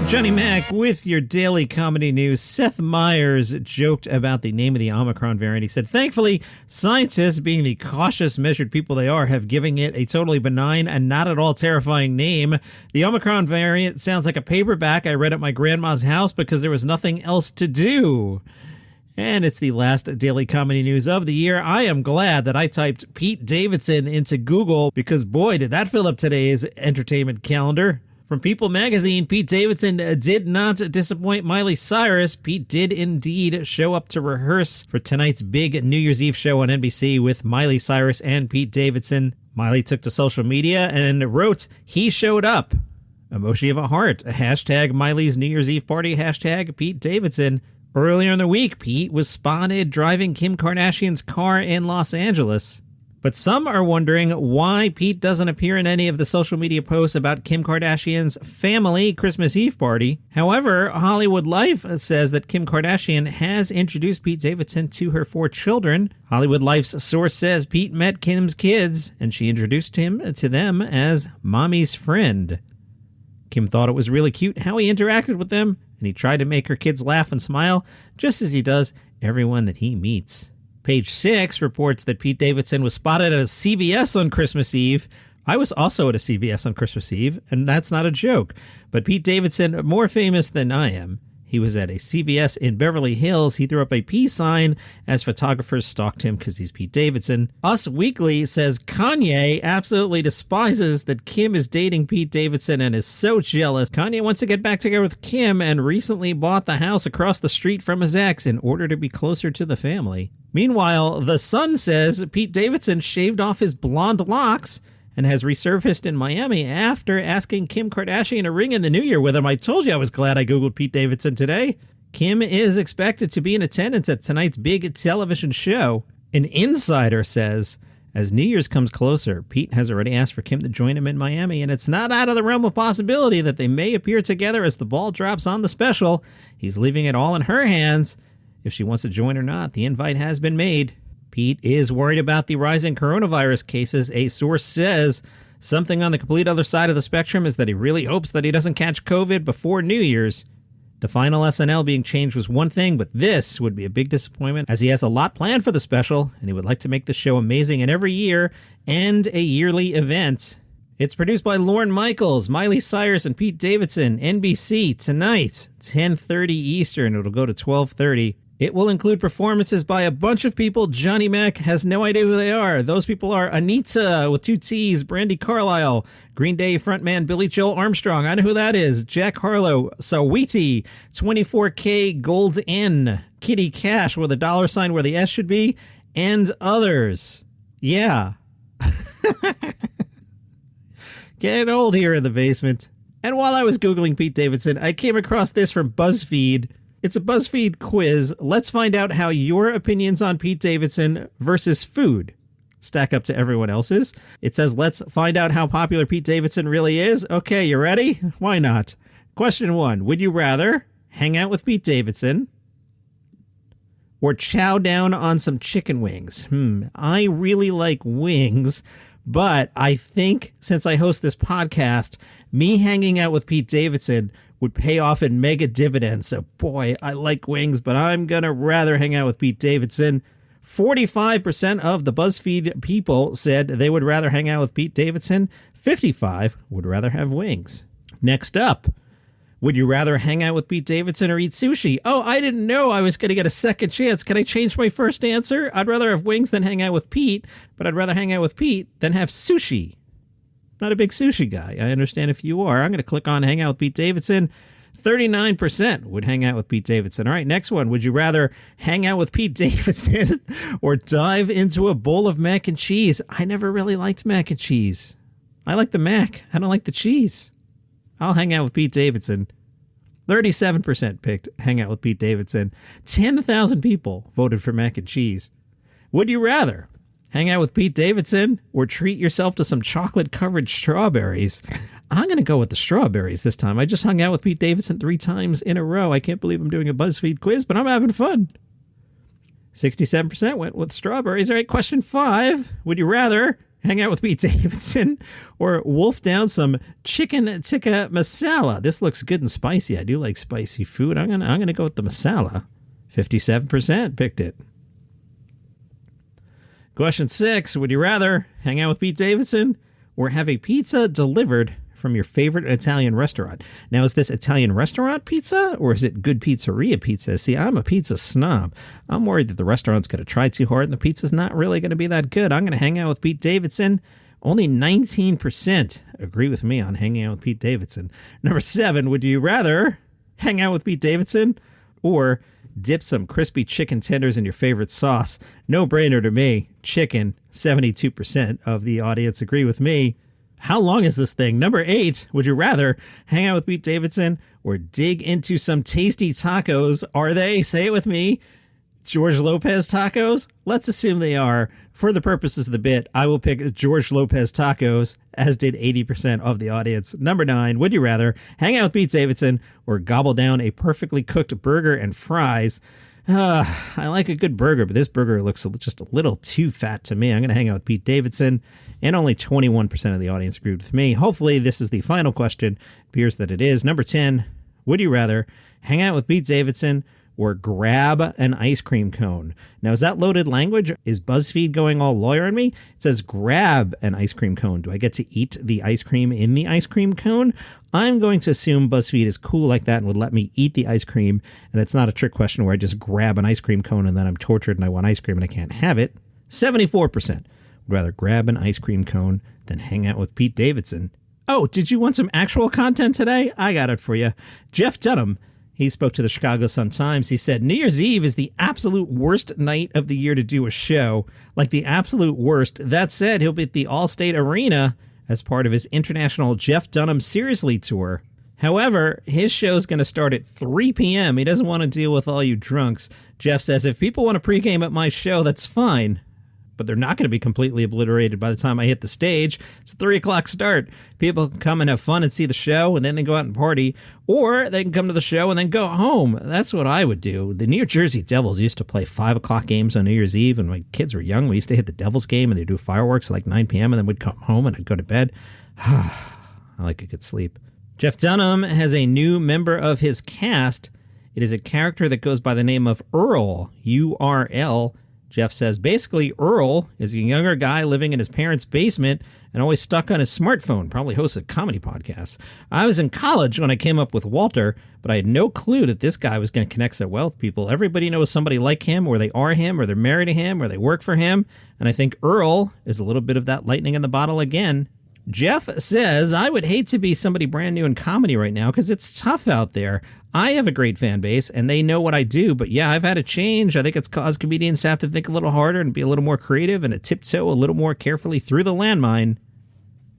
Johnny Mac with your daily comedy news. Seth Meyers joked about the name of the Omicron variant. He said, thankfully, scientists, being the cautious, measured people they are, have given it a totally benign and not at all terrifying name. The Omicron variant sounds like a paperback I read at my grandma's house because there was nothing else to do. And it's the last daily comedy news of the year. I am glad that I typed Pete Davidson into Google because, boy, did that fill up today's entertainment calendar. From People magazine, Pete Davidson did not disappoint Miley Cyrus. Pete did indeed show up to rehearse for tonight's big New Year's Eve show on NBC with Miley Cyrus and Pete Davidson. Miley took to social media and wrote, "He showed up." Emoji of a heart. Hashtag Miley's New Year's Eve party. Hashtag Pete Davidson. Earlier in the week, Pete was spotted driving Kim Kardashian's car in Los Angeles. But some are wondering why Pete doesn't appear in any of the social media posts about Kim Kardashian's family Christmas Eve party. However, Hollywood Life says that Kim Kardashian has introduced Pete Davidson to her 4 children. Hollywood Life's source says Pete met Kim's kids, and she introduced him to them as mommy's friend. Kim thought it was really cute how he interacted with them, and he tried to make her kids laugh and smile, just as he does everyone that he meets. Page 6 reports that Pete Davidson was spotted at a CVS on Christmas Eve. I was also at a CVS on Christmas Eve, and that's not a joke. But Pete Davidson, more famous than I am. He was at a CVS in Beverly Hills. He threw up a peace sign as photographers stalked him because he's Pete Davidson. Us Weekly says Kanye absolutely despises that Kim is dating Pete Davidson and is so jealous. Kanye wants to get back together with Kim and recently bought the house across the street from his ex in order to be closer to the family. Meanwhile, The Sun says Pete Davidson shaved off his blonde locks and has resurfaced in Miami after asking Kim Kardashian to ring in the new year with him. I told you I was glad I Googled Pete Davidson today. Kim is expected to be in attendance at tonight's big television show. An insider says, as New Year's comes closer, Pete has already asked for Kim to join him in Miami, and it's not out of the realm of possibility that they may appear together as the ball drops on the special. He's leaving it all in her hands. If she wants to join or not, the invite has been made. Pete is worried about the rising coronavirus cases. A source says something on the complete other side of the spectrum is that he really hopes that he doesn't catch COVID before New Year's. The final SNL being changed was one thing, but this would be a big disappointment as he has a lot planned for the special, and he would like to make the show amazing in every year and a yearly event. It's produced by Lorne Michaels, Miley Cyrus, and Pete Davidson. NBC tonight, 10:30 Eastern. It'll go to 12:30. It will include performances by a bunch of people. Johnny Mac has no idea who they are. Those people are Anita with 2 T's, Brandi Carlile, Green Day frontman Billy Joel Armstrong, I know who that is, Jack Harlow, Saweetie, 24K Gold N, Kitty Cash with a $sign where the S should be, and others. Yeah. Getting old here in the basement. And while I was Googling Pete Davidson, I came across this from BuzzFeed. It's a BuzzFeed quiz. Let's find out how your opinions on Pete Davidson versus food stack up to everyone else's. It says, let's find out how popular Pete Davidson really is. Okay, you ready? Why not? Question 1. Would you rather hang out with Pete Davidson or chow down on some chicken wings? I really like wings, but I think since I host this podcast, me hanging out with Pete Davidson would pay off in mega dividends. So, boy, I like wings, but I'm going to rather hang out with Pete Davidson. 45% of the BuzzFeed people said they would rather hang out with Pete Davidson. 55% would rather have wings. Next up, would you rather hang out with Pete Davidson or eat sushi? Oh, I didn't know I was going to get a second chance. Can I change my first answer? I'd rather have wings than hang out with Pete, but I'd rather hang out with Pete than have sushi. Not a big sushi guy. I understand if you are. I'm going to click on hang out with Pete Davidson. 39% would hang out with Pete Davidson. All right, next one. Would you rather hang out with Pete Davidson or dive into a bowl of mac and cheese? I never really liked mac and cheese. I like the mac. I don't like the cheese. I'll hang out with Pete Davidson. 37% picked hang out with Pete Davidson. 10,000 people voted for mac and cheese. Would you rather hang out with Pete Davidson or treat yourself to some chocolate-covered strawberries? I'm going to go with the strawberries this time. I just hung out with Pete Davidson 3 times in a row. I can't believe I'm doing a BuzzFeed quiz, but I'm having fun. 67% went with strawberries. All right, question 5. Would you rather hang out with Pete Davidson, or wolf down some chicken tikka masala? This looks good and spicy. I do like spicy food. I'm gonna go with the masala. 57% picked it. Question 6. Would you rather hang out with Pete Davidson or have a pizza delivered from your favorite Italian restaurant? Now, is this Italian restaurant pizza or is it good pizzeria pizza? See, I'm a pizza snob. I'm worried that the restaurant's going to try too hard and the pizza's not really going to be that good. I'm going to hang out with Pete Davidson. Only 19% agree with me on hanging out with Pete Davidson. Number 7, would you rather hang out with Pete Davidson or dip some crispy chicken tenders in your favorite sauce? No brainer to me. Chicken. 72% of the audience agree with me. How long is this thing? Number 8, would you rather hang out with Pete Davidson or dig into some tasty tacos? Are they, say it with me, George Lopez tacos? Let's assume they are. For the purposes of the bit, I will pick George Lopez tacos, as did 80% of the audience. Number 9, would you rather hang out with Pete Davidson or gobble down a perfectly cooked burger and fries? I like a good burger, but this burger looks just a little too fat to me. I'm going to hang out with Pete Davidson, and only 21% of the audience agreed with me. Hopefully, this is the final question. It appears that it is. Number 10, would you rather hang out with Pete Davidson or grab an ice cream cone? Now, is that loaded language? Is BuzzFeed going all lawyer on me? It says grab an ice cream cone. Do I get to eat the ice cream in the ice cream cone? I'm going to assume BuzzFeed is cool like that and would let me eat the ice cream, and it's not a trick question where I just grab an ice cream cone and then I'm tortured and I want ice cream and I can't have it. 74% would rather grab an ice cream cone than hang out with Pete Davidson. Oh, did you want some actual content today? I got it for you. Jeff Dunham, he spoke to the Chicago Sun-Times. He said, New Year's Eve is the absolute worst night of the year to do a show. Like the absolute worst. That said, he'll be at the Allstate Arena as part of his international Jeff Dunham Seriously tour. However, his show's going to start at 3 p.m. He doesn't want to deal with all you drunks. Jeff says, if people want to pregame at my show, that's fine. But they're not going to be completely obliterated by the time I hit the stage. It's a 3 o'clock start. People can come and have fun and see the show, and then they go out and party. Or they can come to the show and then go home. That's what I would do. The New Jersey Devils used to play 5 o'clock games on New Year's Eve, and when my kids were young, we used to hit the Devils game, and they'd do fireworks at like 9 p.m., and then we'd come home, and I'd go to bed. I like a good sleep. Jeff Dunham has a new member of his cast. It is a character that goes by the name of Earl, U-R-L. Jeff says, basically, Earl is a younger guy living in his parents' basement and always stuck on his smartphone, probably hosts a comedy podcast. I was in college when I came up with Walter, but I had no clue that this guy was going to connect so well with people. Everybody knows somebody like him, or they are him, or they're married to him, or they work for him. And I think Earl is a little bit of that lightning in the bottle again. Jeff says, I would hate to be somebody brand new in comedy right now because it's tough out there. I have a great fan base and they know what I do, but yeah, I've had to change. I think it's caused comedians to have to think a little harder and be a little more creative and to tiptoe a little more carefully through the landmine.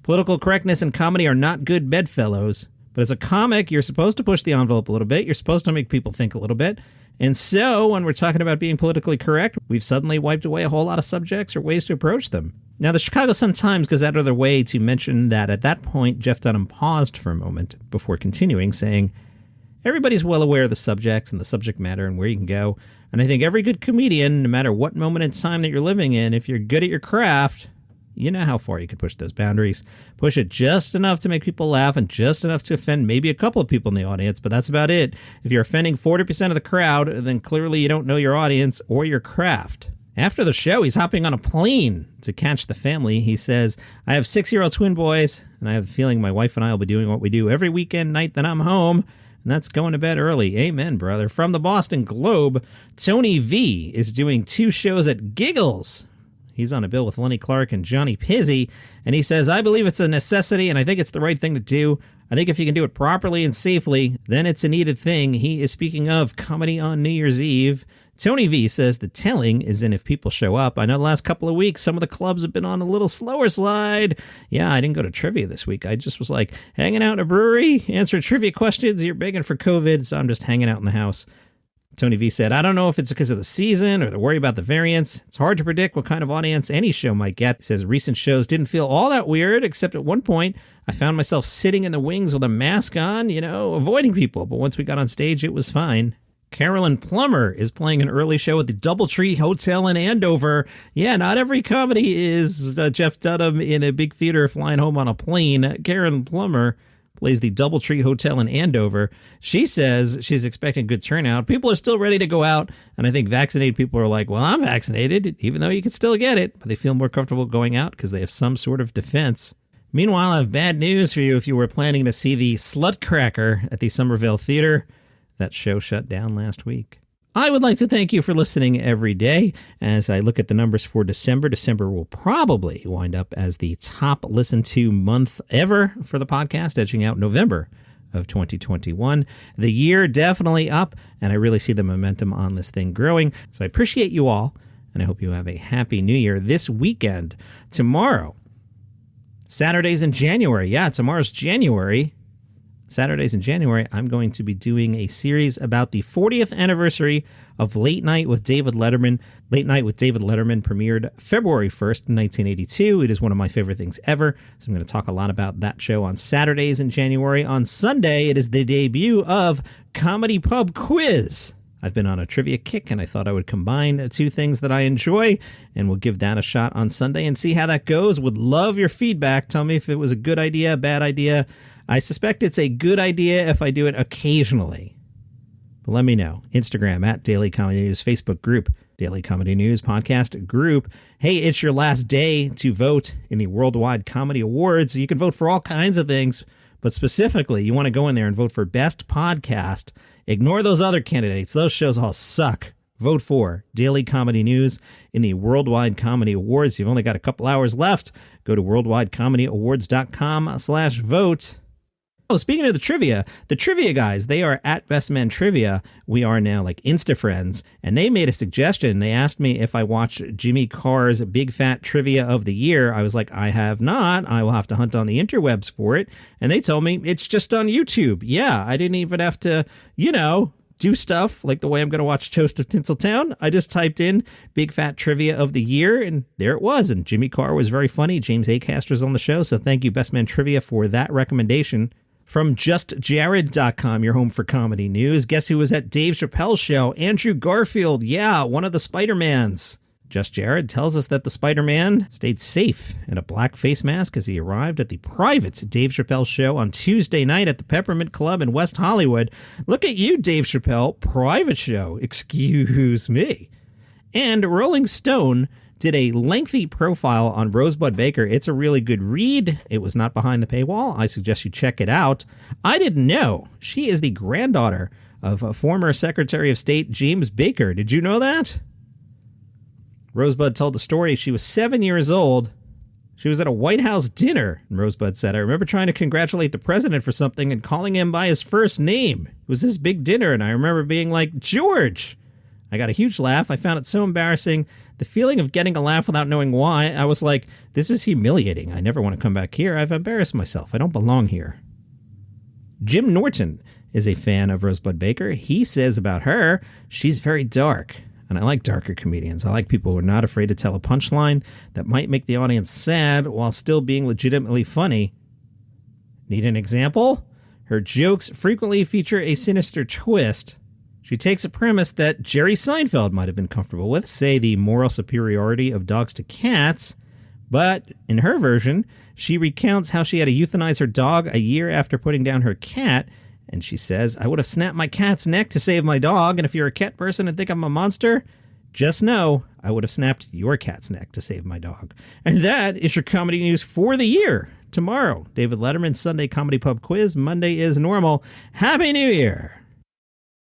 Political correctness and comedy are not good bedfellows, but as a comic, you're supposed to push the envelope a little bit. You're supposed to make people think a little bit. And so when we're talking about being politically correct, we've suddenly wiped away a whole lot of subjects or ways to approach them. Now, the Chicago Sun-Times goes out of their way to mention that at that point, Jeff Dunham paused for a moment before continuing, saying, everybody's well aware of the subjects and the subject matter and where you can go. And I think every good comedian, no matter what moment in time that you're living in, if you're good at your craft, you know how far you can push those boundaries. Push it just enough to make people laugh and just enough to offend maybe a couple of people in the audience, but that's about it. If you're offending 40% of the crowd, then clearly you don't know your audience or your craft. After the show, he's hopping on a plane to catch the family. He says, I have 6-year-old twin boys, and I have a feeling my wife and I will be doing what we do every weekend night that I'm home, and that's going to bed early. Amen, brother. From the Boston Globe, Tony V is doing 2 shows at Giggles. He's on a bill with Lenny Clark and Johnny Pizzi, and he says, I believe it's a necessity, and I think it's the right thing to do. I think if you can do it properly and safely, then it's a needed thing. He is speaking of comedy on New Year's Eve. Tony V says the telling is in if people show up. I know the last couple of weeks, some of the clubs have been on a little slower slide. Yeah, I didn't go to trivia this week. I just was like hanging out in a brewery, answering trivia questions. You're begging for COVID, so I'm just hanging out in the house. Tony V said, I don't know if it's because of the season or the worry about the variants. It's hard to predict what kind of audience any show might get. He says recent shows didn't feel all that weird, except at one point I found myself sitting in the wings with a mask on, avoiding people. But once we got on stage, it was fine. Carolyn Plummer is playing an early show at the Doubletree Hotel in Andover. Yeah, not every comedy is Jeff Dunham in a big theater flying home on a plane. Carolyn Plummer plays the Doubletree Hotel in Andover. She says she's expecting good turnout. People are still ready to go out, and I think vaccinated people are like, well, I'm vaccinated, even though you can still get it, but they feel more comfortable going out because they have some sort of defense. Meanwhile, I have bad news for you if you were planning to see the Slutcracker at the Somerville Theater. That show shut down last week. I would like to thank you for listening every day. As I look at the numbers for December, December will probably wind up as the top listened to month ever for the podcast, edging out November of 2021. The year definitely up, and I really see the momentum on this thing growing. So I appreciate you all, and I hope you have a happy new year this weekend. Tomorrow, Saturdays in January. Yeah, tomorrow's January. Saturdays in January, I'm going to be doing a series about the 40th anniversary of Late Night with David Letterman. Late Night with David Letterman premiered February 1st, 1982. It is one of my favorite things ever, so I'm going to talk a lot about that show on Saturdays in January. On Sunday, it is the debut of Comedy Pub Quiz. I've been on a trivia kick, and I thought I would combine two things that I enjoy, and we'll give that a shot on Sunday and see how that goes. Would love your feedback. Tell me if it was a good idea, a bad idea. I suspect it's a good idea if I do it occasionally. But let me know. Instagram at Daily Comedy News, Facebook group, Daily Comedy News podcast group. Hey, it's your last day to vote in the Worldwide Comedy Awards. You can vote for all kinds of things, but specifically, you want to go in there and vote for Best Podcast. Ignore those other candidates. Those shows all suck. Vote for Daily Comedy News in the Worldwide Comedy Awards. You've only got a couple hours left. Go to worldwidecomedyawards.com/vote. Oh, speaking of the trivia guys, they are at Best Men Trivia. We are now like Insta friends, and they made a suggestion. They asked me if I watched Jimmy Carr's Big Fat Trivia of the Year. I was like, I have not. I will have to hunt on the interwebs for it. And they told me it's just on YouTube. Yeah, I didn't even have to, do stuff like the way I'm going to watch Toast of Tinseltown. I just typed in Big Fat Trivia of the Year, and there it was. And Jimmy Carr was very funny. James Acaster's on the show, so thank you, Best Man Trivia, for that recommendation. From JustJared.com, your home for comedy news. Guess who was at Dave Chappelle's show? Andrew Garfield. Yeah, one of the Spider-Mans. Just Jared tells us that the Spider-Man stayed safe in a black face mask as he arrived at the private Dave Chappelle show on Tuesday night at the Peppermint Club in West Hollywood. Look at you, Dave Chappelle. Private show. Excuse me. And Rolling Stone did a lengthy profile on Rosebud Baker. It's a really good read. It was not behind the paywall. I suggest you check it out. I didn't know she is the granddaughter of former Secretary of State James Baker. Did you know that? Rosebud told the story. She was 7 years old. She was at a White House dinner, and Rosebud said, I remember trying to congratulate the president for something and calling him by his first name. It was this big dinner, and I remember being like, George! I got a huge laugh. I found it so embarrassing. The feeling of getting a laugh without knowing why, I was like, this is humiliating. I never want to come back here. I've embarrassed myself. I don't belong here. Jim Norton is a fan of Rosebud Baker. He says about her, she's very dark. And I like darker comedians. I like people who are not afraid to tell a punchline that might make the audience sad while still being legitimately funny. Need an example? Her jokes frequently feature a sinister twist. She takes a premise that Jerry Seinfeld might have been comfortable with, say the moral superiority of dogs to cats, but in her version, she recounts how she had to euthanize her dog a year after putting down her cat, and she says, I would have snapped my cat's neck to save my dog, and if you're a cat person and think I'm a monster, just know I would have snapped your cat's neck to save my dog. And that is your comedy news for the year. Tomorrow, David Letterman, Sunday Comedy Pub Quiz. Monday is normal. Happy New Year!